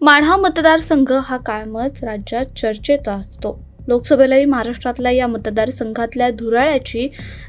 माढा मतदारसंघ हा कायमच राज्यात चर्चेत असतो। लोकसभेलाही महाराष्ट्रातल्या या मतदारसंघातल्या धुराळ्याची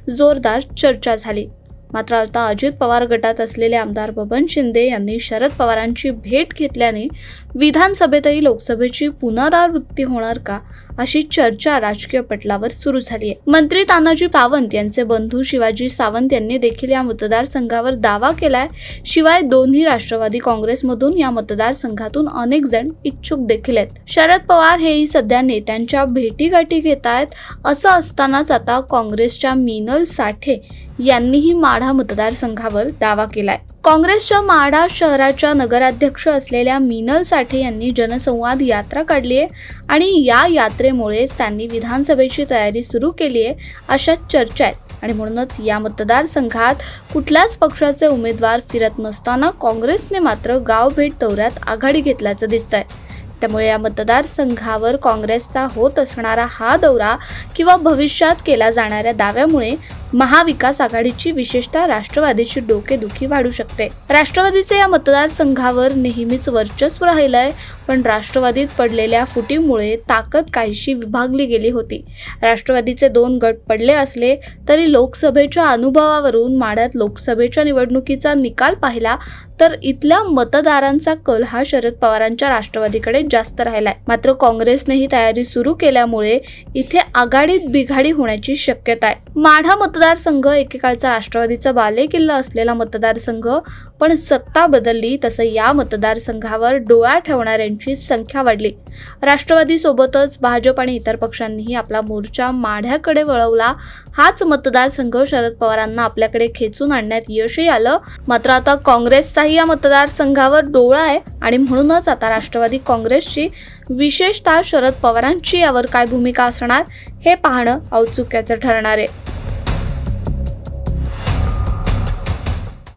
जोरदार चर्चा झाली। मात्र आता अजित पवार गटात असलेले आमदार बबन शिंदे यांनी शरद पवारांची भेट घेतल्याने विधानसभेतही लोकसभेची पुनरावृत्ती होणार का अशी चर्चा राजकीय पटलावर सुरू झाली आहे। मंत्री तानाजी सावंत यांचे बंधू शिवाजी सावंत यांनी देखील या मतदारसंघावर दावा केलाय। शिवाय दोन्ही राष्ट्रवादी काँग्रेसमधून या मतदारसंघातून अनेक जण इच्छुक देखील आहेत। शरद पवार हेही सध्या नेत्यांच्या भेटीगाठी घेत आहेत। असं असतानाच आता काँग्रेसच्या मीनल साठे यांनीही माढा मतदारसंघावर दावा केलाय। काँग्रेसच्या माढा शहराच्या नगराध्यक्ष असलेल्या मीनल साठे यांनी जनसंवाद यात्रा काढली आहे आणि या यात्रेमुळेच त्यांनी विधानसभेची तयारी सुरू केली आहे अशा चर्चा आहेत। आणि म्हणूनच या मतदारसंघात कुठल्याच पक्षाचे उमेदवार फिरत नसताना काँग्रेसने मात्र गावभेट दौऱ्यात आघाडी घेतल्याचं दिसतंय। त्यामुळे या मतदारसंघावर काँग्रेसचा होत असणारा हा दौरा किंवा भविष्यात केल्या जाणाऱ्या दाव्यामुळे महाविकास आघाडीची विशेषतः राष्ट्रवादीची डोकेदुखी वाढू शकते। राष्ट्रवादीचे या मतदारसंघावर नेहमीच वर्चस्व राहिलंय, पण राष्ट्रवादीत पडलेल्या फुटीमुळे ताकद काहीशी विभागली गेली होती। राष्ट्रवादीचे 2 गट पडले असले तरी लोकसभेच्या अनुभवावरून माढ्यात लोकसभेच्या निवडणुकीचा निकाल पाहिला तर इथल्या मतदारांचा कल हा शरद पवारांच्या राष्ट्रवादीकडे जास्त राहिलाय। मात्र काँग्रेसनेही तयारी सुरू केल्यामुळे इथे आघाडीत बिघाडी होण्याची शक्यता आहे। माढा मतदारसंघ एकेकाळचा राष्ट्रवादीचा बालेकिल्ला असलेला मतदारसंघ, पण सत्ता बदलली तसं या मतदारसंघावर डोळा ठेवणाऱ्यांची संख्या वाढली। राष्ट्रवादी सोबतच भाजप आणि इतर पक्षांनीही आपला मोर्चा माढ्याकडे वळवला। हाच मतदारसंघ शरद पवारांना आपल्याकडे खेचून आणण्यात यशही आलं। मात्र आता काँग्रेसचाही या मतदारसंघावर डोळा आहे आणि म्हणूनच आता राष्ट्रवादी काँग्रेसची विशेषतः शरद पवारांची यावर काय भूमिका असणार हे पाहणं औत्सुक्याचं ठरणार आहे।